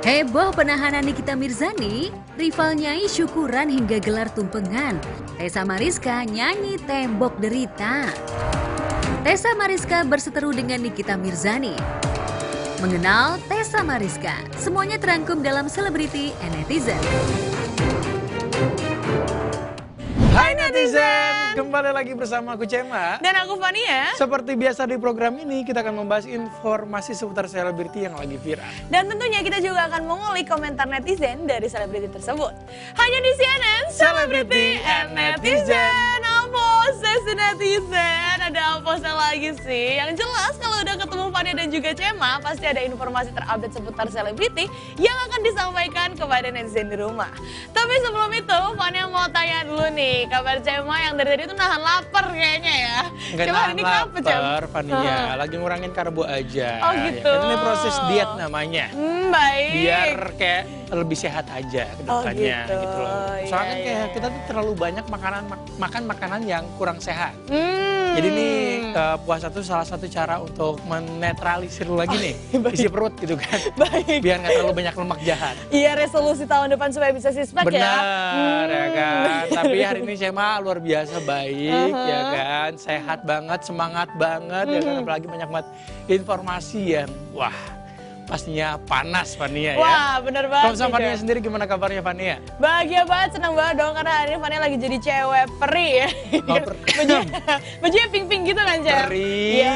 Heboh penahanan Nikita Mirzani, rival Nyai syukuran hingga gelar tumpengan. Tessa Mariska nyanyi tembok derita. Tessa Mariska berseteru dengan Nikita Mirzani. Mengenal Tessa Mariska, semuanya terangkum dalam Celebrity and Netizen. Hai netizen, kembali lagi bersama aku Cema dan aku Fania. Seperti biasa di program ini kita akan membahas informasi seputar selebriti yang lagi viral. Dan tentunya kita juga akan mengulik komentar netizen dari selebriti tersebut. Hanya di CNN Celebrity and Netizen. Apa sesi netizen? Ada apa lagi sih? Yang jelas kalau udah ketemu Fania dan juga Cema, pasti ada informasi terupdate seputar selebriti yang akan disampaikan kepada netizen di rumah. Tapi sebelum itu, Fania mau tanya dulu nih, kabar Cema yang dari tadi itu nahan lapar kayaknya ya. Nggak Cema, nahan ini kenapa, lapar, Fania. Lagi ngurangin karbo aja. Oh gitu. Ya, kan ini proses diet namanya. Baik. Biar kayak lebih sehat aja ke depannya gitu loh. Soalnya kan kayak kita tuh terlalu banyak makan makanan yang kurang sehat. Jadi nih puasa tuh salah satu cara untuk menetralisir lagi nih isi perut gitu kan. Baik. Biar nggak terlalu banyak lemak jahat. Iya, resolusi tahun depan supaya bisa six-pack ya. Benar ya kan. Tapi hari ini Cema luar biasa baik ya kan. Sehat banget, semangat banget ya kan. Apalagi banyak banget informasi yang wah pastinya panas Fania ya. Wah bener banget. Kalau sama Fania sendiri gimana kabarnya Fania? Bahagia banget, senang banget dong karena hari ini Fania lagi jadi cewek peri ya. Bajunya pink-pink gitu kan Cem? Peri. Iya,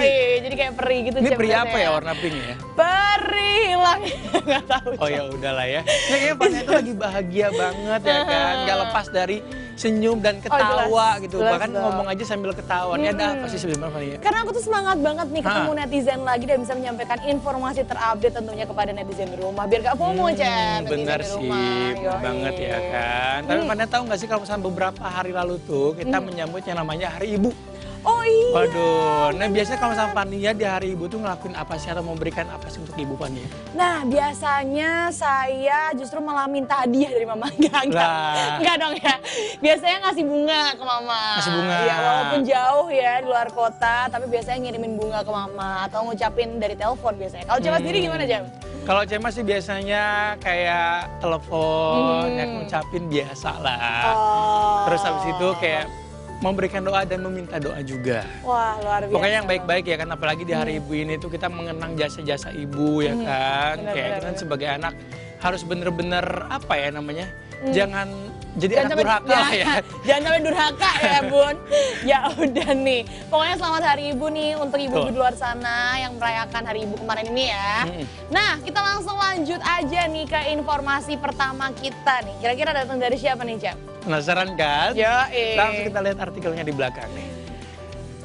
jadi kayak peri gitu. Ini peri apa ya warna pink ya? Peri hilang, nggak tahu. Oh ya udahlah ya. Kayaknya Fania itu lagi bahagia banget ya kan. Gak lepas dari senyum dan ketawa gitu. Bahkan ngomong aja sambil ketawa. Ini ada apa sih sebenarnya Fania? Karena aku tuh semangat banget nih ketemu netizen lagi dan bisa menyampaikan informasi terupdate tentunya kepada netizen di rumah. Biar gak FOMO Cem. Bener sih, bener banget ya kan. Tapi Fania tahu gak sih kalau misalnya beberapa hari lalu tuh kita menyambut yang namanya Hari Ibu. Oh iya. Waduh, nah biasanya kalau misalnya Fania di Hari Ibu tuh ngelakuin apa sih atau memberikan apa sih untuk ibu Fania? Nah biasanya saya justru malah minta hadiah dari mama. Enggak dong ya. Biasanya ngasih bunga ke mama. Ngasih bunga. Ya walaupun jauh ya di luar kota, tapi biasanya ngirimin bunga ke mama atau ngucapin dari telepon biasanya. Kalau Cema sendiri gimana Cem? Kalau Cema sih biasanya kayak telepon, ya ngucapin biasa lah. Terus habis itu kayak memberikan doa dan meminta doa juga. Wah luar biasa. Pokoknya yang baik-baik ya kan, apalagi di Hari Ibu ini tuh kita mengenang jasa-jasa ibu ya kan. Kayak kita sebagai anak harus bener-bener apa ya namanya, jangan jadi anak durhaka lah ya. Jangan sampai durhaka ya bun. Ya udah nih, pokoknya selamat Hari Ibu nih untuk ibu-ibu di luar sana yang merayakan Hari Ibu kemarin ini ya. Nah kita langsung lanjut aja nih ke informasi pertama kita nih. Kira-kira datang dari siapa nih Cem? Penasaran kan? Yoi. Langsung kita lihat artikelnya di belakang nih.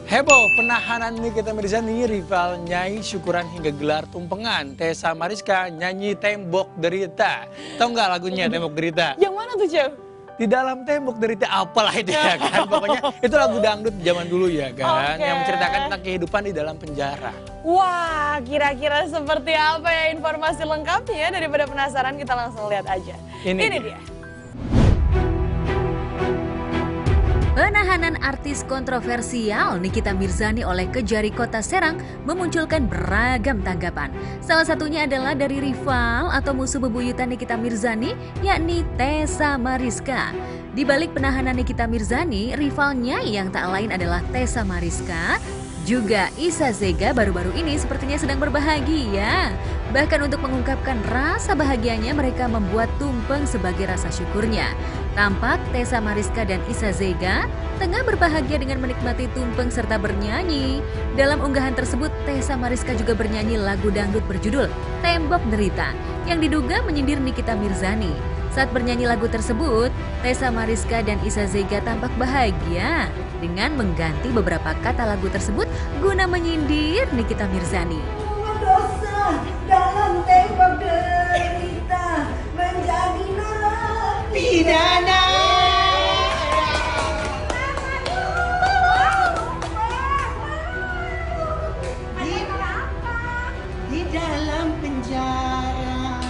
Heboh penahanan Nikita Mirzani, rival Nyai syukuran hingga gelar tumpengan. Tessa Mariska nyanyi tembok derita. Tahu nggak lagunya tembok derita? Yang mana tuh Cem? Di dalam tembok derita apalah itu ya kan. Pokoknya itu lagu dangdut zaman dulu ya kan. Yang menceritakan tentang kehidupan di dalam penjara. Wah kira-kira seperti apa ya informasi lengkapnya? Daripada penasaran kita langsung lihat aja. Ini dia. Penahanan artis kontroversial Nikita Mirzani oleh Kejari Kota Serang memunculkan beragam tanggapan. Salah satunya adalah dari rival atau musuh bebuyutan Nikita Mirzani, yakni Tessa Mariska. Di balik penahanan Nikita Mirzani, rivalnya yang tak lain adalah Tessa Mariska, juga Isa Zega baru-baru ini sepertinya sedang berbahagia. Bahkan untuk mengungkapkan rasa bahagianya, mereka membuat tumpeng sebagai rasa syukurnya. Tampak Tessa Mariska dan Isa Zega tengah berbahagia dengan menikmati tumpeng serta bernyanyi. Dalam unggahan tersebut, Tessa Mariska juga bernyanyi lagu dangdut berjudul Tembok Derita yang diduga menyindir Nikita Mirzani. Saat bernyanyi lagu tersebut, Tessa Mariska dan Isa Zega tampak bahagia dengan mengganti beberapa kata lagu tersebut guna menyindir Nikita Mirzani. Dosa dalam tembok derita menjadi narapidana. Di dalam penjara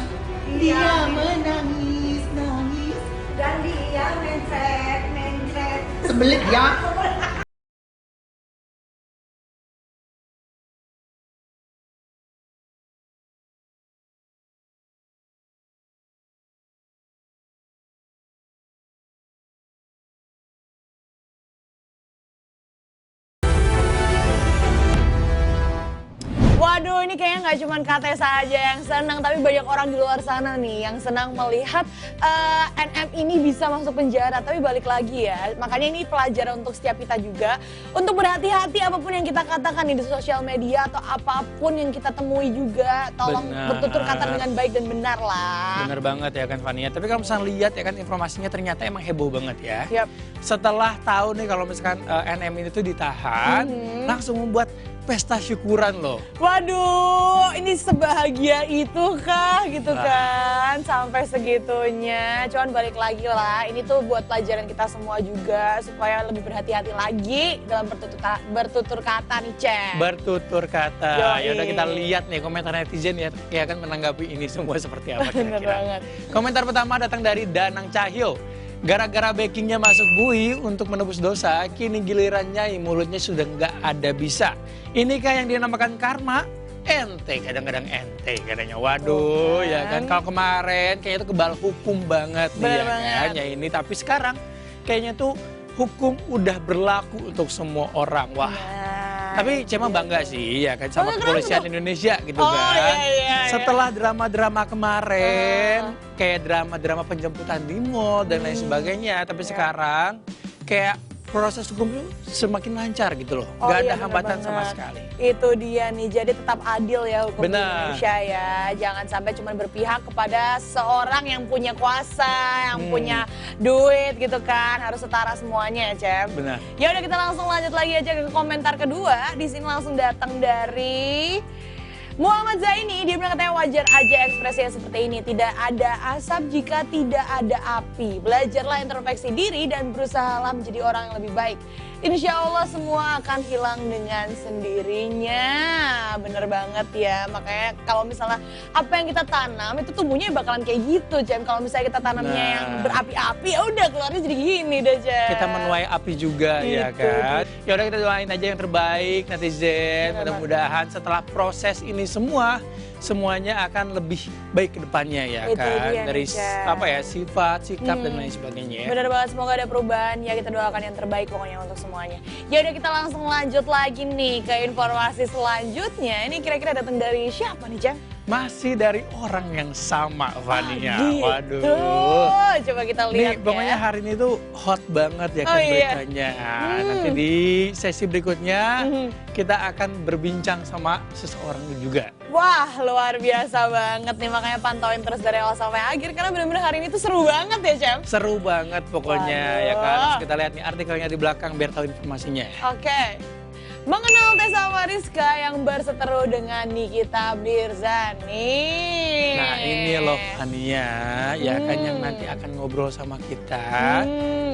dia menangis dan dia mencret sebelit ya. Waduh, ini kayaknya nggak cuma Kak Tessa aja yang senang, tapi banyak orang di luar sana nih yang senang melihat NM ini bisa masuk penjara. Tapi balik lagi ya, makanya ini pelajaran untuk setiap kita juga. Untuk berhati-hati apapun yang kita katakan nih di sosial media atau apapun yang kita temui juga. Tolong bertutur kata dengan baik dan benar lah. Bener banget ya kan Fania. Tapi kalau misalnya lihat ya kan informasinya ternyata emang heboh banget ya. Yap. Setelah tahu nih kalau misalkan NM ini tuh ditahan, langsung membuat pesta syukuran loh. Waduh, ini sebahagia itu kah gitu kan, sampai segitunya. Cuman balik lagi lah, ini tuh buat pelajaran kita semua juga supaya lebih berhati-hati lagi dalam bertutur kata nih, Cem. Bertutur kata. Yoi. Ya udah kita lihat nih komentar netizen ya kan menanggapi ini semua seperti apa Bener kira-kira. banget. Komentar pertama datang dari Danang Cahyo. Gara-gara backingnya masuk bui untuk menebus dosa, kini gilirannya mulutnya sudah nggak ada bisa. Inikah yang dinamakan karma? Ente, kadang-kadang ente katanya. Waduh, ya kan. Kalau kemarin kayaknya itu kebal hukum banget nih Bener ya banget. kan. Ya ini tapi sekarang kayaknya tuh hukum udah berlaku untuk semua orang. Wah. Tapi Cema bangga sih ya kan sama kepolisian Indonesia gitu kan. Iya. Setelah drama-drama kemarin, kayak drama-drama penjemputan di mall dan lain sebagainya. Tapi sekarang kayak proses hukum itu semakin lancar gitu loh. Gak ada Bener hambatan sama banget. sekali. Itu dia nih, jadi tetap adil ya hukum di Benar. Indonesia ya. Jangan sampai cuma berpihak kepada seorang yang punya kuasa, yang punya duit gitu kan. Harus setara semuanya ya, Cem. Benar. Ya udah kita langsung lanjut lagi aja ke komentar kedua. Di sini langsung datang dari Muhammad Zaini. Dia bilang katanya wajar aja ekspresinya seperti ini. Tidak ada asap jika tidak ada api. Belajarlah introspeksi diri dan berusahalah menjadi orang yang lebih baik. Insya Allah semua akan hilang dengan sendirinya. Bener banget ya. Makanya kalau misalnya apa yang kita tanam itu tumbuhnya bakalan kayak gitu, Cem. Kalau misalnya kita tanamnya yang berapi-api, ya udah keluarnya jadi gini deh, Cem. Kita menuai api juga ya Gitu. kan. Ya udah kita doain aja yang terbaik netizen. Mudah-mudahan setelah proses ini semuanya akan lebih baik ke depannya ya Itu kan. dia, Dari Nica. apa ya, sifat, sikap dan lain sebagainya ya. Bener banget, semoga ada perubahan ya, kita doakan yang terbaik pokoknya untuk semuanya. Ya udah kita langsung lanjut lagi nih ke informasi selanjutnya. Ini kira-kira datang dari siapa nih, Cem? Masih dari orang yang sama Fania. Gitu. Waduh. Coba kita Nih lihat pokoknya ya. hari ini tuh hot banget ya kan Oh, iya. beritanya. Nanti di sesi berikutnya kita akan berbincang sama seseorang juga. Wah, luar biasa banget nih, makanya pantauin terus dari awal sampai akhir karena bener-bener hari ini tuh seru banget ya, Cem. Seru banget pokoknya Waduh. ya kan. Terus kita lihat nih artikelnya di belakang biar tahu informasinya. Oke. Mengenal Tessa Mariska yang berseteru dengan Nikita Mirzani. Nah ini loh Fania ya kan yang nanti akan ngobrol sama kita.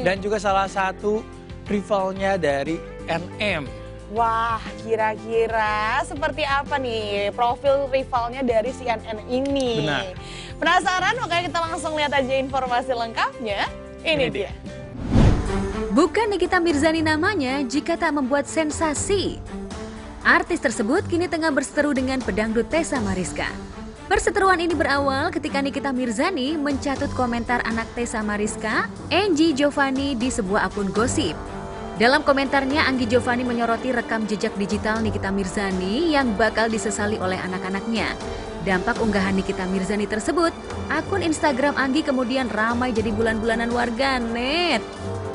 Dan juga salah satu rivalnya dari NM. Wah, kira-kira seperti apa nih profil rivalnya dari CNN ini? Benar. Penasaran? Makanya kita langsung lihat aja informasi lengkapnya. Ini dia. Bukan Nikita Mirzani namanya jika tak membuat sensasi. Artis tersebut kini tengah berseteru dengan pedangdut Tessa Mariska. Perseteruan ini berawal ketika Nikita Mirzani mencatut komentar anak Tessa Mariska, Angie Giovanni di sebuah akun gosip. Dalam komentarnya, Anggi Giovanni menyoroti rekam jejak digital Nikita Mirzani yang bakal disesali oleh anak-anaknya. Dampak unggahan Nikita Mirzani tersebut, akun Instagram Anggi kemudian ramai jadi bulan-bulanan warganet.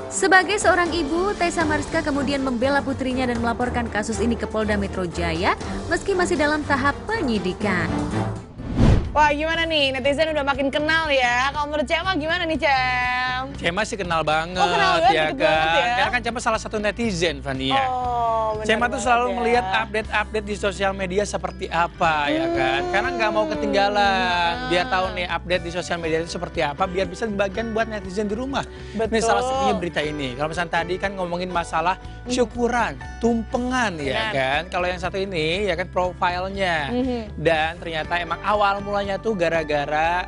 Sebagai seorang ibu, Tessa Mariska kemudian membela putrinya dan melaporkan kasus ini ke Polda Metro Jaya meski masih dalam tahap penyidikan. Wah, gimana nih? Netizen udah makin kenal ya. Kalau menurut Cema gimana nih, Cem? Cema sih kenal banget, Oh, kenal banget, ya deket kan. banget ya. Karena kan Cema salah satu netizen Fania. Oh, benar Cema tuh banget selalu ya. melihat update-update di sosial media seperti apa ya kan. Karena nggak mau ketinggalan. Biar tahu nih update di sosial media itu seperti apa. Biar bisa dibagikan buat netizen di rumah. Ini Betul. salah satunya berita ini. Kalau misalnya tadi kan ngomongin masalah syukuran, tumpengan ya Benar. kan. Kalau yang satu ini ya kan profilnya. Dan ternyata emang awal mulanya tuh gara-gara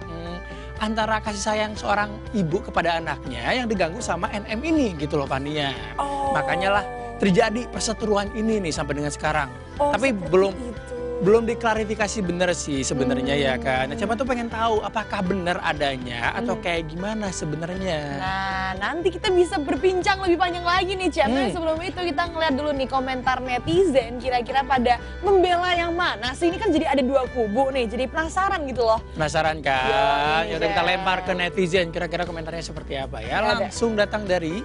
antara kasih sayang seorang ibu kepada anaknya yang diganggu sama NM ini gitu loh Fania. Oh. Makanya lah terjadi perseteruan ini nih sampai dengan sekarang. Oh, Tapi seperti belum itu. belum diklarifikasi bener sih sebenarnya ya kan. Nah, Cema tuh pengen tahu apakah benar adanya atau kayak gimana sebenarnya. Nah, nanti kita bisa berbincang lebih panjang lagi nih, Cem. Tapi sebelum itu kita ngeliat dulu nih komentar netizen kira-kira pada membela yang mana sih? Ini kan jadi ada dua kubu nih, jadi penasaran gitu loh. Penasaran kan? Yoi, Yaudah kita Cem. lempar ke netizen kira-kira komentarnya seperti apa ya. Ada. Langsung datang dari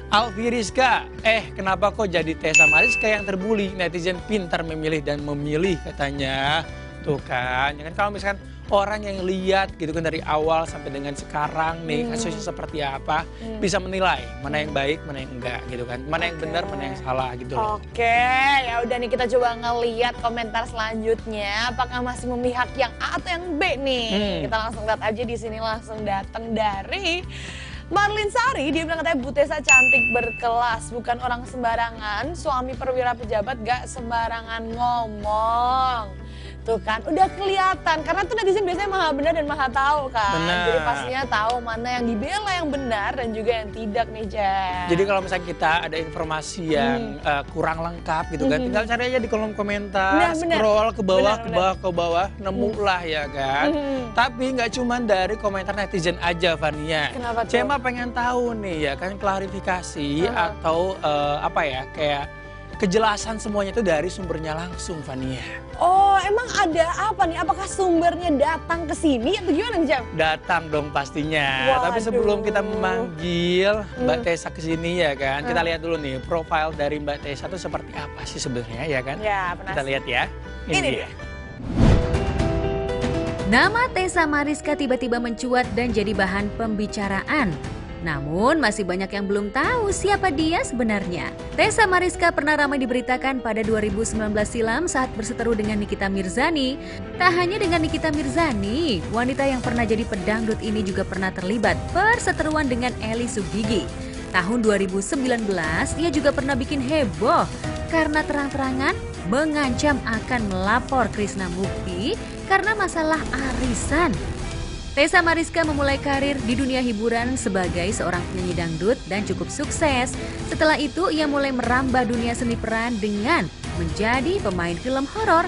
Alfi Rizka, kenapa kok jadi Tessa Mariska yang terbuli? Netizen pintar memilih dan memilih katanya. Tuh kan, ya kan kalau misalkan orang yang lihat gitu kan dari awal sampai dengan sekarang nih kasusnya seperti apa, bisa menilai mana yang baik, mana yang enggak gitu kan. Mana yang benar, mana yang salah gitu loh. Oke, ya udah nih kita coba ngeliat komentar selanjutnya. Apakah masih memihak yang A atau yang B nih? Kita langsung lihat aja di sini langsung datang dari Marlin Sari. Dia bilang katanya Bu Tessa cantik berkelas, bukan orang sembarangan. Suami perwira pejabat gak sembarangan ngomong. Tuh kan, udah kelihatan. Karena tuh netizen biasanya maha benar dan maha tahu kan. Benar. Jadi pastinya tahu mana yang dibela yang benar dan juga yang tidak nih, Jen. Jadi kalau misalnya kita ada informasi yang kurang lengkap gitu kan, tinggal cari aja di kolom komentar, Benar, benar. scroll ke bawah, Benar, ke bawah, nemulah ya kan. Tapi nggak cuma dari komentar netizen aja, Vania. Kenapa tuh? Cema pengen tahu nih ya kan klarifikasi atau apa ya kayak kejelasan semuanya itu dari sumbernya langsung, Vania. Oh, emang ada apa nih? Apakah sumbernya datang ke sini atau gimana nih, Jam? Datang dong pastinya. Tapi Waduh. sebelum kita memanggil Mbak Tessa ke sini ya kan, kita lihat dulu nih profil dari Mbak Tessa itu seperti apa sih sebenarnya ya kan? Ya, Kita penasaran. lihat ya. Ini dia. Nama Tessa Mariska tiba-tiba mencuat dan jadi bahan pembicaraan. Namun masih banyak yang belum tahu siapa dia sebenarnya. Tessa Mariska pernah ramai diberitakan pada 2019 silam saat berseteru dengan Nikita Mirzani. Tak hanya dengan Nikita Mirzani, wanita yang pernah jadi pedangdut ini juga pernah terlibat perseteruan dengan Eli Sugigi. Tahun 2019 ia juga pernah bikin heboh karena terang-terangan mengancam akan melapor Krishna Mukti karena masalah arisan. Tessa Mariska memulai karir di dunia hiburan sebagai seorang penyanyi dangdut dan cukup sukses. Setelah itu ia mulai merambah dunia seni peran dengan menjadi pemain film horor.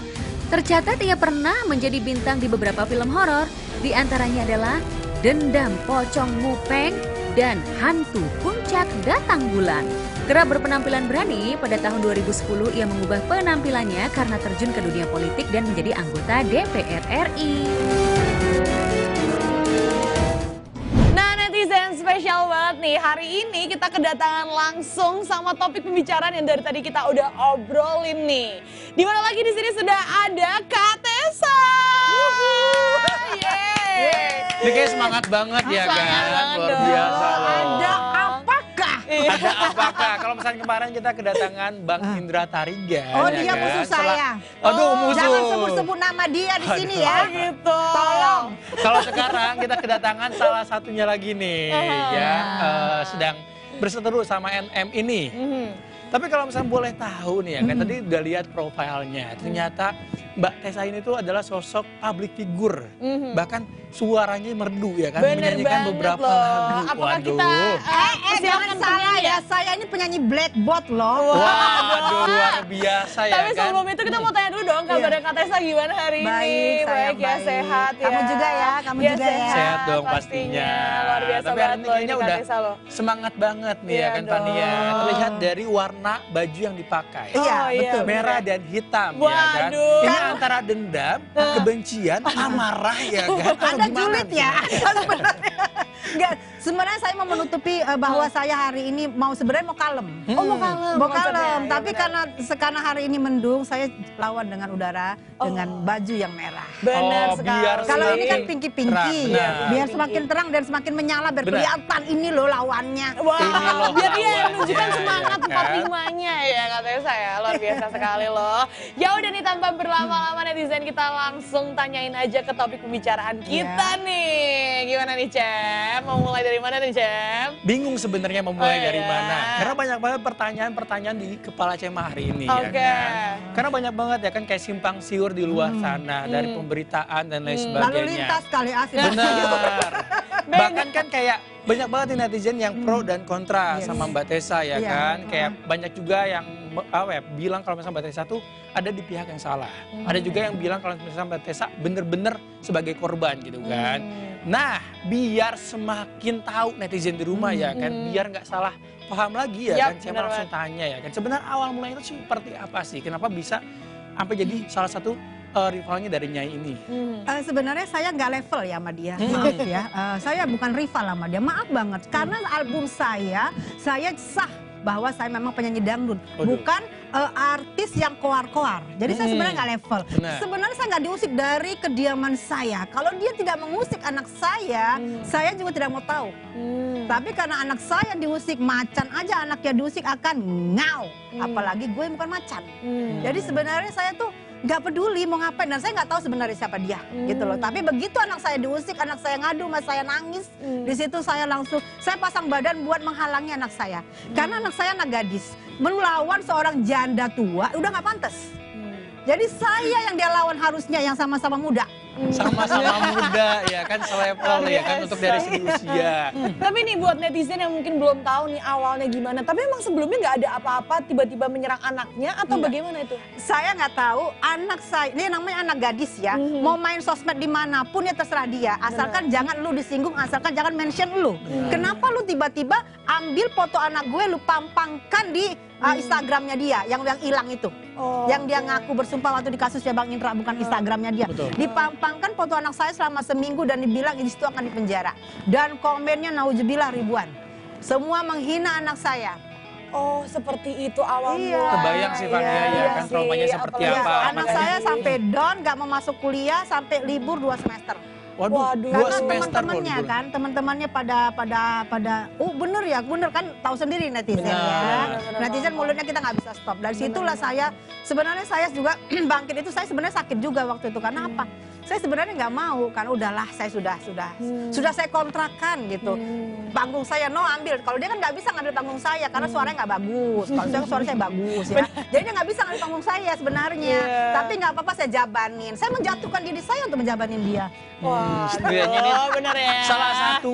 Tercatat ia pernah menjadi bintang di beberapa film horor, di antaranya adalah Dendam Pocong Mupeng dan Hantu Puncak Datang Bulan. Kerap berpenampilan berani, pada tahun 2010 ia mengubah penampilannya karena terjun ke dunia politik dan menjadi anggota DPR RI. Netizen spesial banget nih, hari ini kita kedatangan langsung sama topik pembicaraan yang dari tadi kita udah obrolin nih. Dimana lagi di sini sudah ada Kak Tessa. Yeay. Ini kayak semangat banget ya Semangat kan, banget luar dong. biasa loh. Ada apakah? Ada apakah? Kalau misalnya kemarin kita kedatangan Bang Indra Tarigan. Oh, ya dia kan? musuh saya. Aduh, musuh. Jangan sebut-sebut nama dia di sini ya. Oh gitu. Tolong. Kalau sekarang kita kedatangan salah satunya lagi nih, yang sedang berseteru sama NM ini. Tapi kalau misalnya boleh tahu nih ya kan, tadi udah lihat profilnya, ternyata Mbak Tessa ini tuh adalah sosok public figure. Bahkan suaranya merdu ya kan, Bener menyanyikan banget beberapa loh. lagu. Apakah Waduh. kita Jangan salah ya, saya ini penyanyi Blackbot loh. Waduh, luar biasa ya Tapi kan. sebelum itu kita mau tanya dulu dong kabarnya Kak Tessa gimana hari ini? Baik, saya Baik ya, baik. sehat ya. Kamu juga ya, kamu juga ya. Sehat dong pastinya. Luar biasa Tapi hari banget ini loh ini kayaknya Kak udah Tessa loh. semangat banget nih Iya ya kan Fania. dong. Terlihat dari warna baju yang dipakai. Iya, betul. Merah dan hitam ya kan. Waduh. Ini antara dendam, kebencian, amarah ya kan. Atau Ada gimana julid nih? ya sebenarnya. Enggak, sebenarnya saya mau menutupi bahwa saya hari ini sebenarnya mau kalem. Oh mau kalem. Mau konsepnya. kalem, Ya, tapi benar. karena hari ini mendung, saya lawan dengan udara dengan baju yang merah. Benar Oh, sekali. biar Kalau ini kan Semakin pinky-pinky, terang, benar. biar semakin terang dan semakin menyala, biar Benar. kelihatan ini loh lawannya. Wah, Ini loh biar dia yang lawannya, menunjukkan ya semangat kan? 45-nya ya katanya saya. Luar biasa sekali loh. Ya udah nih tanpa berlama-lama netizen kita langsung tanyain aja ke topik pembicaraan kita nih. Gimana nih Cem? Mau mulai dari mana nih Cem? Bingung sebenarnya mau mulai Oh, dari iya. mana. Karena banyak banget pertanyaan-pertanyaan di kepala Cema hari ini ya Oke. kan. Karena banyak banget ya kan kayak simpang siur di luar sana dari pemberitaan dan lain sebagainya. Lalu lintas kali asik. Benar. Bahkan kan kayak banyak banget nih netizen yang pro dan kontra Yes. sama Mbak Tessa ya Iya. kan. Kayak banyak juga yang bilang kalau misalnya Mbak Tessa tuh ada di pihak yang salah. Ada juga yang bilang kalau misalnya Mbak Tessa bener-bener sebagai korban gitu kan. Nah, biar semakin tahu netizen di rumah ya kan, biar nggak salah paham lagi ya kan, saya langsung tanya ya kan. Sebenarnya awal mulanya itu seperti apa sih? Kenapa bisa sampai jadi salah satu rivalnya dari Nyai ini? Sebenarnya saya nggak level ya sama dia, maaf ya. Saya bukan rival sama dia, maaf banget. Karena album saya sah bahwa saya memang penyanyi dangdut, bukan artis yang koar-koar. Jadi saya sebenarnya nggak level. Sebenarnya saya nggak diusik dari kediaman saya. Kalau dia tidak mengusik anak saya juga tidak mau tahu. Tapi karena anak saya diusik, macan aja anaknya diusik akan ngau. Apalagi gue bukan macan. Jadi sebenarnya saya tuh nggak peduli mau ngapain, dan saya nggak tahu sebenarnya siapa dia gitu loh. Tapi begitu anak saya diusik, anak saya ngadu, mas saya nangis. Di situ saya pasang badan buat menghalangi anak saya. Karena anak saya anak gadis, melawan seorang janda tua udah nggak pantas. Jadi saya yang dia lawan harusnya yang sama-sama muda. Sama-sama muda ya kan, selevel ya kan untuk dari segi usia. Tapi nih buat netizen yang mungkin belum tahu nih awalnya gimana, tapi emang sebelumnya nggak ada apa-apa tiba-tiba menyerang anaknya atau bagaimana itu? Saya nggak tahu, anak saya, ini namanya anak gadis ya, mau main sosmed dimanapun ya terserah dia, asalkan jangan lu disinggung, asalkan jangan mention lu. Kenapa lu tiba-tiba ambil foto anak gue lu pampangkan di Instagramnya dia, yang hilang itu. Yang dia ngaku bersumpah waktu di kasusnya Bang Indra, bukan Instagramnya dia. Dipampangkan foto anak saya selama seminggu dan dibilang di situ akan dipenjara. Dan komennya nauzubillah ribuan. Semua menghina anak saya. Oh, seperti itu awal mula. Kebayang sih Fania ya kan traumanya seperti apa. Anak saya sampai down, gak mau masuk kuliah, sampai libur 2 semester. Waduh, 2 semester teman-temannya kan, teman-temannya pada, bener ya, bener kan, tahu sendiri netizen ya. Netizen mulutnya kita nggak bisa stop. Dari situlah sebenarnya saya juga bangkit itu, saya sebenarnya sakit juga waktu itu. Karena apa? Saya sebenarnya nggak mau, kan udahlah, saya sudah saya kontrakan gitu. Panggung saya ambil, kalau dia kan nggak bisa ngambil panggung saya karena suaranya nggak bagus. Kalau suara saya bagus ya, jadi dia nggak bisa ngambil panggung saya sebenarnya. Tapi nggak apa-apa, saya jabanin. Saya menjatuhkan diri saya untuk menjabanin dia. Setidaknya ini bener ya. salah satu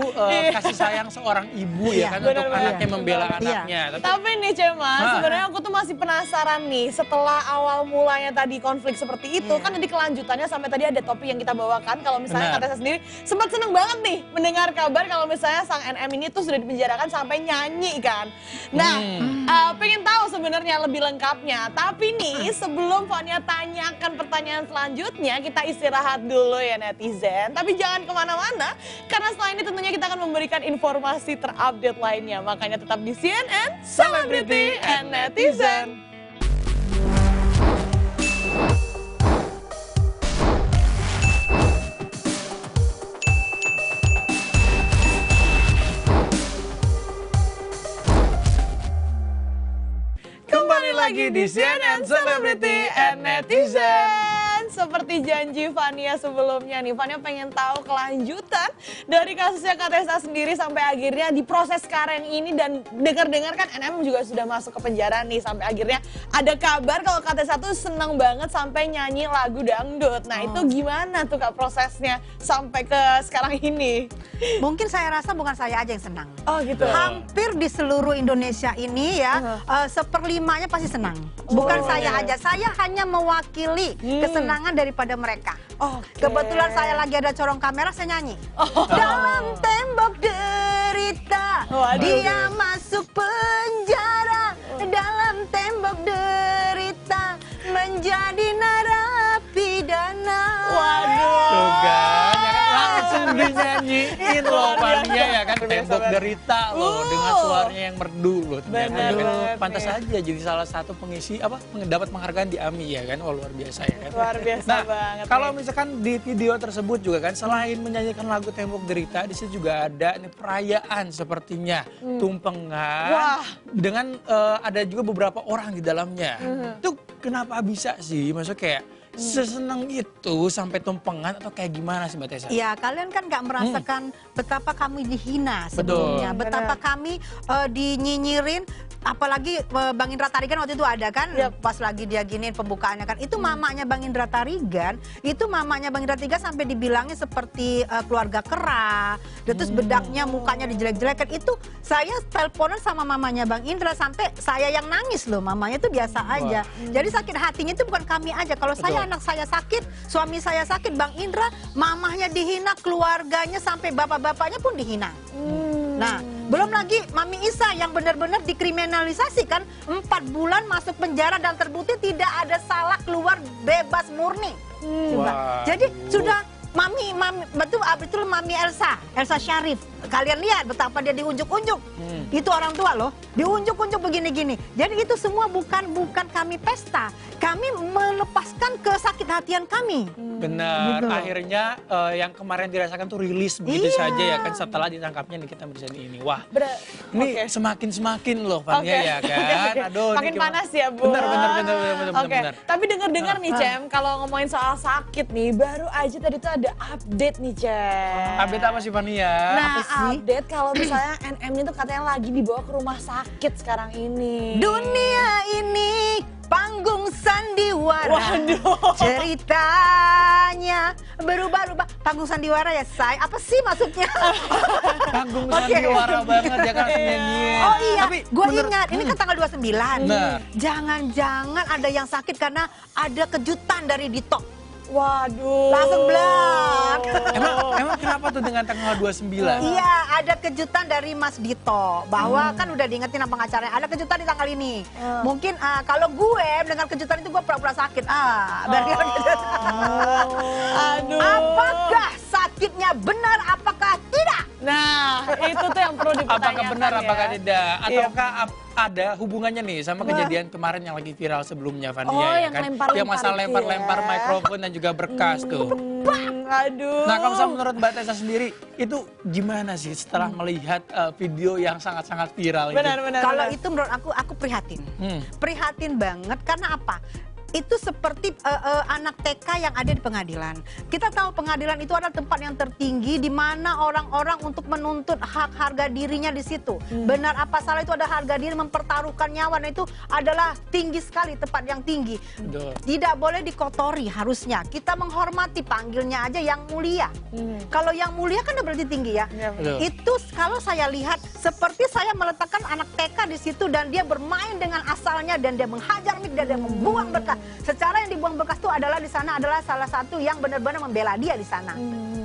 kasih sayang seorang ibu ya kan, untuk anaknya membela anaknya. Tapi nih Cema, sebenarnya aku tuh masih penasaran nih, setelah awal mulanya tadi konflik seperti itu, kan di kelanjutannya sampai tadi ada topik yang kita bawakan. Kalau misalnya Kak Tessa sendiri sempat seneng banget nih mendengar kabar kalau misalnya sang NM ini tuh sudah dipenjarakan sampai nyanyi kan. Nah, pengen tahu sebenarnya lebih lengkapnya. Tapi nih sebelum Fania tanyakan pertanyaan selanjutnya, kita istirahat dulu ya netizen. Tapi jangan kemana-mana, karena setelah ini tentunya kita akan memberikan informasi terupdate lainnya. Makanya tetap di CNN, Celebrity and Netizen. Kembali lagi di CNN, Celebrity and Netizen. Seperti janji Fania sebelumnya nih, Fania pengen tahu kelanjutan dari kasusnya Kak Tessa sendiri sampai akhirnya diproses sekarang ini, dan dengar-dengar kan NM juga sudah masuk ke penjara nih, sampai akhirnya ada kabar kalau Kak Tessa tuh seneng banget sampai nyanyi lagu dangdut. Nah itu gimana tuh Kak prosesnya sampai ke sekarang ini? Mungkin saya rasa bukan saya aja yang senang. Oh gitu. Hampir di seluruh Indonesia ini ya, 1/5-nya pasti senang. Bukan saya aja, saya hanya mewakili kesenangan daripada mereka. Kebetulan saya lagi ada corong kamera, saya nyanyi. Dalam tembok derita, dia masuk penjara. Dalam tembok derita, menjadi narapidana. Tuh kan, langsung dinyanyiin loh Fania ya kan, tembok derita loh, dengan suaranya yang merdu loh. Pantas aja jadi salah satu pengisi dapat penghargaan di AMI ya kan. Luar biasa ya kan. Luar biasa banget. Kalau misalkan di video tersebut juga kan, selain menyanyikan lagu Tembok Derita, di situ juga ada nih perayaan sepertinya, tumpengan dengan ada juga beberapa orang di dalamnya. Itu kenapa bisa sih? Maksudnya kayak seseneng itu sampai tumpengan atau kayak gimana sih Mbak Tessa? Ya, kalian kan nggak merasakan betapa kami dihina sebelumnya, betapa kami dinyinyirin. Apalagi Bang Indra Tarigan waktu itu ada kan, pas lagi dia giniin pembukaannya kan, itu mamanya Bang Indra Tarigan, sampai dibilangnya seperti keluarga kera, terus bedaknya mukanya dijelek-jelekan. Itu saya teleponan sama mamanya Bang Indra sampai saya yang nangis loh, mamanya itu biasa aja. Jadi sakit hatinya itu bukan kami aja. Kalau saya, anak saya sakit, suami saya sakit, Bang Indra, mamahnya dihina, keluarganya sampai bapak-bapaknya pun dihina. Nah, belum lagi Mami Isa yang benar-benar dikriminalisasi kan, 4 bulan masuk penjara dan terbukti tidak ada salah, keluar bebas murni. Jadi sudah betul Mami Elsa Syarif. Kalian lihat betapa dia diunjuk-unjuk. Itu orang tua loh, diunjuk-unjuk begini-gini. Jadi itu semua bukan kami pesta. Kami melepaskan kesakit-hatian kami. Benar, gitu. Akhirnya yang kemarin dirasakan tuh rilis begitu saja ya kan setelah ditangkapnya Nikita Mirzani ini. Wah, ini semakin loh Fania ya kan. Aduh, makin panas ya Bu. Benar. Tapi dengar nih Cem, kalau ngomongin soal sakit nih, baru aja tadi tuh ada update nih Cem. Update apa sih Fania? Nah, update kalau misalnya NM-nya tuh katanya lagi dibawa ke rumah sakit sekarang ini. Dunia ini panggung sandiwara. Waduh. Ceritanya berubah-ubah. Panggung sandiwara ya, Say? Apa sih maksudnya? Panggung sandiwara banget ya kan nyanyiin. Oh iya, gue bener. ingat. Ini kan tanggal 29. Benar. Jangan-jangan ada yang sakit karena ada kejutan dari Dito. Waduh. Langsung blak. Emang kenapa tuh dengan tanggal 29? Iya, ada kejutan dari Mas Dito bahwa kan udah diingetin sama pengacaranya ada kejutan di tanggal ini. Mungkin kalau gue mendengar kejutan itu gue pura-pura sakit. Berarti Aduh. apakah sakitnya benar? Apakah tidak? Nah, itu tuh yang perlu dipertanyakan. Apakah benar, ya. apakah tidak? Ataukah ada hubungannya nih sama kejadian kemarin yang lagi viral sebelumnya, Fania ya yang kan? lempar-lempar Yang masalah itu lempar-lempar ya. mikrofon dan juga berkas tuh. Aduh. Nah, kalau misalnya menurut Mbak Tessa sendiri, itu gimana sih setelah melihat video yang sangat-sangat viral itu? Benar. Kalau itu menurut aku prihatin. Prihatin banget karena apa? Itu seperti anak TK yang ada di pengadilan. Kita tahu pengadilan itu adalah tempat yang tertinggi di mana orang-orang untuk menuntut hak harga dirinya di situ. Benar apa salah itu ada harga diri, mempertaruhkan nyawa. Nah, itu adalah tinggi sekali, tempat yang tinggi. Betul. Tidak boleh dikotori harusnya. Kita menghormati, panggilnya aja yang mulia. Kalau yang mulia kan udah berarti tinggi ya. Betul. Itu kalau saya lihat seperti saya meletakkan anak TK di situ dan dia bermain dengan asalnya dan dia menghajar mic dan dia membuang berkas. Secara yang dibuang bekas itu adalah di sana adalah salah satu yang benar-benar membela dia di sana.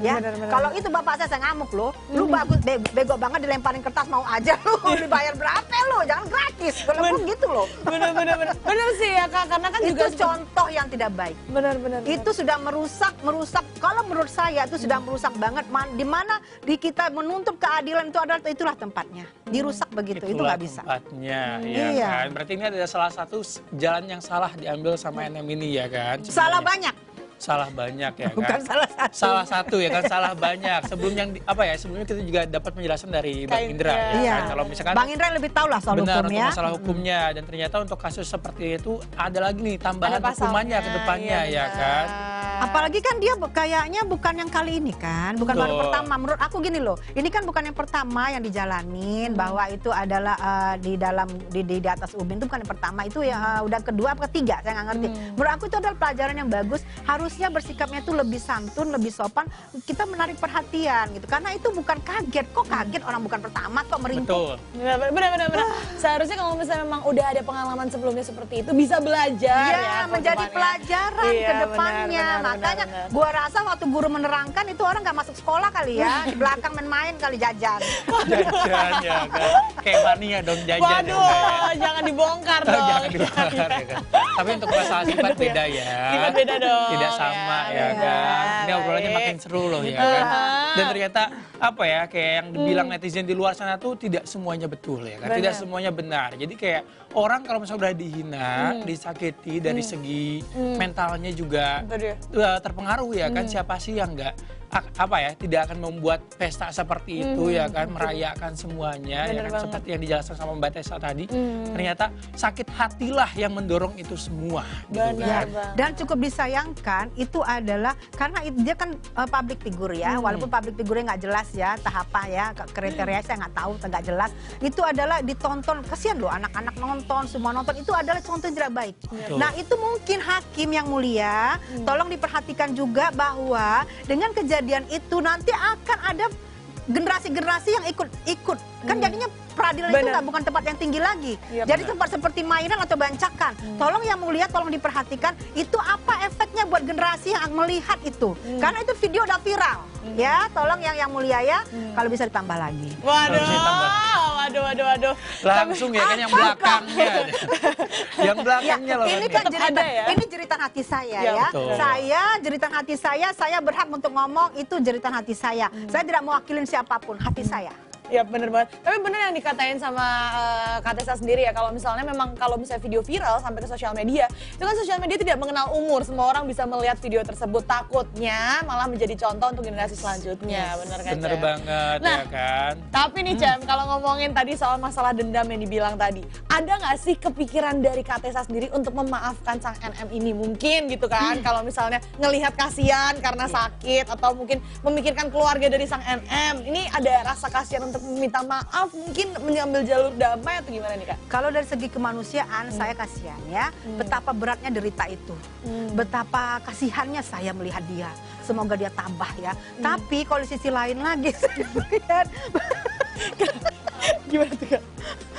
Ya, kalau itu bapak saya ngamuk loh. Lu bagus bego banget dilemparin kertas mau aja lu dibayar berapa lu? Jangan gratis. Kalau gitu loh. Bener sih ya Kak, karena kan Itu juga contoh yang tidak baik. benar. Itu sudah merusak. Kalau menurut saya itu sudah merusak banget. Di mana di kita menuntut keadilan itu adalah itulah tempatnya. Dirusak begitu, itu nggak bisa. Tempatnya, ya Iya. kan? Berarti ini adalah salah satu jalan yang salah diambil sama NM ini ya kan? Salah sebenarnya. banyak. Salah banyak ya kan? Bukan salah satu. Salah satu ya kan, salah banyak. Sebelumnya kita juga dapat penjelasan dari Bang Indra ya Iya. kan? Kalau misalkan Bang Indra lebih tahu lah soal benar hukum untuk ya. masalah hukumnya, dan ternyata untuk kasus seperti itu ada lagi nih tambahan Ada pasalnya, hukumannya ke depannya ya kan? Apalagi kan dia kayaknya bukan yang kali ini kan, bukan baru Betul. pertama. Menurut aku gini loh, ini kan bukan yang pertama yang dijalanin bahwa itu adalah di atas ubin itu bukan yang pertama, itu ya udah kedua apa ketiga saya nggak ngerti. Menurut aku itu adalah pelajaran yang bagus. Harusnya bersikapnya itu lebih santun, lebih sopan. Kita menarik perhatian gitu, karena itu bukan kaget. Kok kaget orang bukan pertama kok meringkuk. Betul. Benar. Seharusnya kalau misalnya memang udah ada pengalaman sebelumnya seperti itu bisa belajar ya. Menjadi pelajaran Iya, ke depannya. benar. Makanya gua rasa waktu guru menerangkan itu orang nggak masuk sekolah kali ya, di belakang main-main kali jajan. Jajan ya kan? Kayak mania dong jajan. Waduh, ya, kan? jangan dibongkar dong. Jangan dibakar ya kan? Tapi untuk masalah sifat beda ya. Sifat beda dong. Tidak sama ya Iya. kan? Ini obrolannya makin seru loh ya kan? Dan ternyata apa ya, kayak yang dibilang netizen di luar sana tuh tidak semuanya betul ya kan? Tidak semuanya benar. Jadi kayak orang kalau misalnya udah dihina, disakiti dari segi mentalnya juga Betul. terpengaruh ya kan? Siapa sih yang nggak tidak akan membuat pesta seperti itu ya kan, merayakan semuanya ya kan, seperti yang dijelaskan sama Mbak Tessa tadi. Ternyata sakit hatilah yang mendorong itu semua. Gitu kan. Dan cukup disayangkan itu adalah karena dia kan public figure ya, walaupun public figure-nya nggak jelas ya, tahapnya ya, kriteria saya nggak tahu, nggak jelas. Itu adalah ditonton, kasihan loh anak-anak nonton, semua nonton, itu adalah contoh yang tidak baik. Nah itu mungkin hakim yang mulia, tolong diperhatikan juga bahwa dengan kejadian itu nanti akan ada generasi-generasi yang ikut. Kan jadinya peradilan itu nggak bukan tempat yang tinggi lagi. Jadi tempat seperti mainan atau bancakan. Tolong yang mulia, tolong diperhatikan itu apa efeknya buat generasi yang melihat itu. Karena itu video udah viral. Ya, tolong yang mulia ya, kalau bisa ditambah lagi. Waduh. Langsung ya kan yang belakangnya. Yang belakangnya loh. Ini kan ini jeritan hati saya ya. Betul. Jeritan hati saya berhak untuk ngomong itu jeritan hati saya. Saya tidak mewakilin siapapun, hati saya. Ya bener banget. Tapi bener yang dikatain sama Kak Tessa sendiri ya, kalau misalnya video viral sampai ke sosial media, itu kan sosial media tidak mengenal umur, semua orang bisa melihat video tersebut, takutnya malah menjadi contoh untuk generasi selanjutnya. Bener kan, Bener Cem? banget Nah, ya kan. Tapi nih Cem, kalau ngomongin tadi soal masalah dendam yang dibilang tadi, ada nggak sih kepikiran dari Kak Tessa sendiri untuk memaafkan sang NM ini? Mungkin gitu kan, kalau misalnya ngelihat kasihan karena sakit, atau mungkin memikirkan keluarga dari sang NM, ini ada rasa kasihan untuk meminta maaf, mungkin mengambil jalur damai atau gimana nih Kak? Kalau dari segi kemanusiaan saya kasihan ya, betapa beratnya derita itu, betapa kasihannya saya melihat dia. Semoga dia tabah ya. Tapi kalau di sisi lain lagi saya melihat Gimana tuh Kak?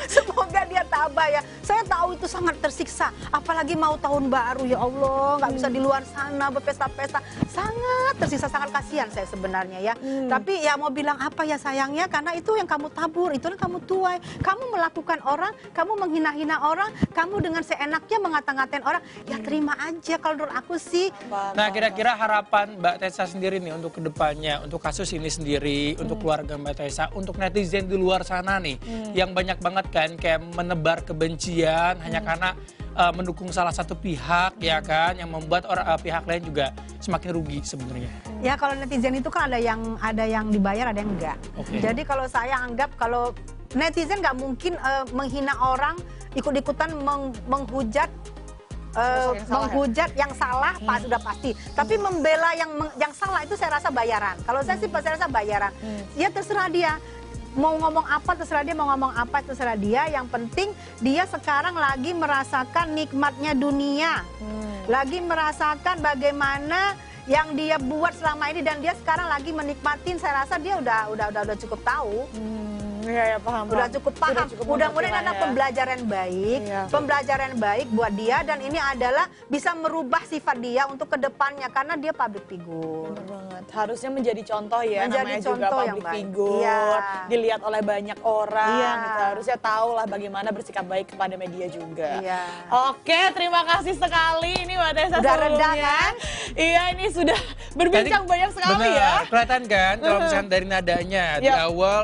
semoga dia tabah ya. Saya tahu itu sangat tersiksa, apalagi mau tahun baru ya Allah, nggak bisa di luar sana berpesta-pesta, sangat tersiksa, sangat kasihan saya sebenarnya ya. Tapi ya mau bilang apa ya sayangnya, karena itu yang kamu tabur, itu yang kamu tuai, kamu melakukan orang, kamu menghina-hina orang, kamu dengan seenaknya mengata-ngatain orang, ya terima aja kalau menurut aku sih. Nah kira-kira harapan Mbak Tessa sendiri nih untuk kedepannya, untuk kasus ini sendiri, untuk keluarga Mbak Tessa, untuk netizen di luar sana nih, yang banyak banget kan kayak menebar kebencian hanya karena mendukung salah satu pihak ya kan, yang membuat pihak lain juga semakin rugi sebenarnya. Ya kalau netizen itu kan ada yang dibayar, ada yang enggak. Jadi kalau saya anggap kalau netizen nggak mungkin menghina orang, ikut-ikutan menghujat yang salah sudah pasti. Tapi membela yang salah itu saya rasa bayaran. Kalau saya sih saya rasa bayaran. Ya terserah dia. Mau ngomong apa terserah dia, mau ngomong apa terserah dia. Yang penting dia sekarang lagi merasakan nikmatnya dunia. Lagi merasakan bagaimana yang dia buat selama ini, dan dia sekarang lagi menikmatin. Saya rasa dia udah cukup tahu. Iya, paham. Udah cukup paham. Mudah-mudahan ada pembelajaran baik, pembelajaran baik buat dia, dan ini adalah bisa merubah sifat dia untuk kedepannya karena dia public figure. Bener banget. Harusnya menjadi contoh ya, Menjadi namanya contoh juga yang public baik. figure, Iya. dilihat oleh banyak orang. Iya. Gitu. Harusnya tahu lah bagaimana bersikap baik kepada media juga. Iya. Oke, terima kasih sekali ini Mbak Tessa Udah reda sebelumnya. kan? Iya, ini sudah berbincang banyak sekali bener, ya. kelihatan kan kalau misalnya dari nadanya di awal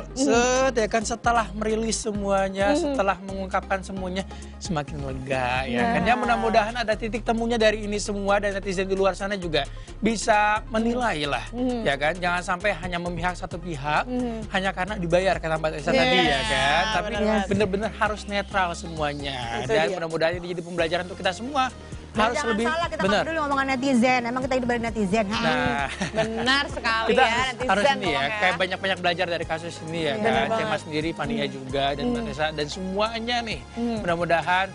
ya kan, setelah merilis semuanya, setelah mengungkapkan semuanya semakin lega ya kan. Ya mudah-mudahan ada titik temunya dari ini semua, dan netizen di luar sana juga bisa menilai lah ya kan. Jangan sampai hanya memihak satu pihak hanya karena dibayar kata Mbak Tessa tadi ya kan. Tapi benar-benar harus netral semuanya. Itu Dan dia. mudah-mudahan ini jadi pembelajaran untuk kita semua. Dan Harus jangan lebih salah, kita benar. nggak peduli ngomongan netizen. Emang kita hidup dari netizen. Nah, Benar sekali kita ya, harus netizen ini ya, ngomongnya. kayak banyak-banyak belajar dari kasus ini ya Bener kan. banget. Cema sendiri, Fania juga, dan Mbak Tessa, dan semuanya nih. Mudah-mudahan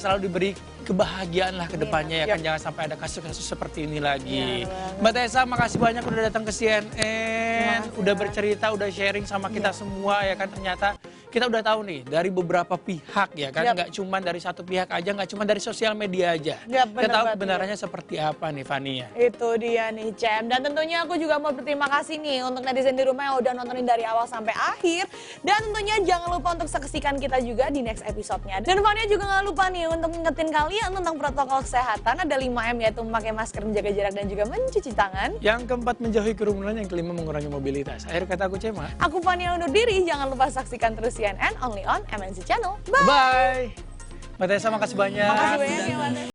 selalu diberi kebahagiaan lah ke depannya ya kan. Jangan sampai ada kasus-kasus seperti ini lagi. Mbak Tessa, makasih banyak udah datang ke CNN, udah bercerita, udah sharing sama kita semua ya kan. Ternyata kita udah tahu nih dari beberapa pihak ya kan, nggak cuma dari satu pihak aja, nggak cuma dari sosial media aja. Kita tahu kebenarannya seperti apa nih, Fania. Itu dia nih Cem, dan tentunya aku juga mau berterima kasih nih untuk netizen di rumah yang udah nontonin dari awal sampai akhir. Dan tentunya jangan lupa untuk saksikan kita juga di next episode-nya. Dan Fania juga nggak lupa nih untuk ngingetin kalian tentang protokol kesehatan. Ada 5M, yaitu memakai masker, menjaga jarak, dan juga mencuci tangan. Yang keempat, menjauhi kerumunan. Yang kelima, mengurangi mobilitas. Akhir kata aku Cema. Aku Fania undur diri, jangan lupa saksikan terus CNN only on MNC Channel. Bye! Bye. Mbak Tessa, makasih banyak. Makasih banyak ya Mbak Tessa.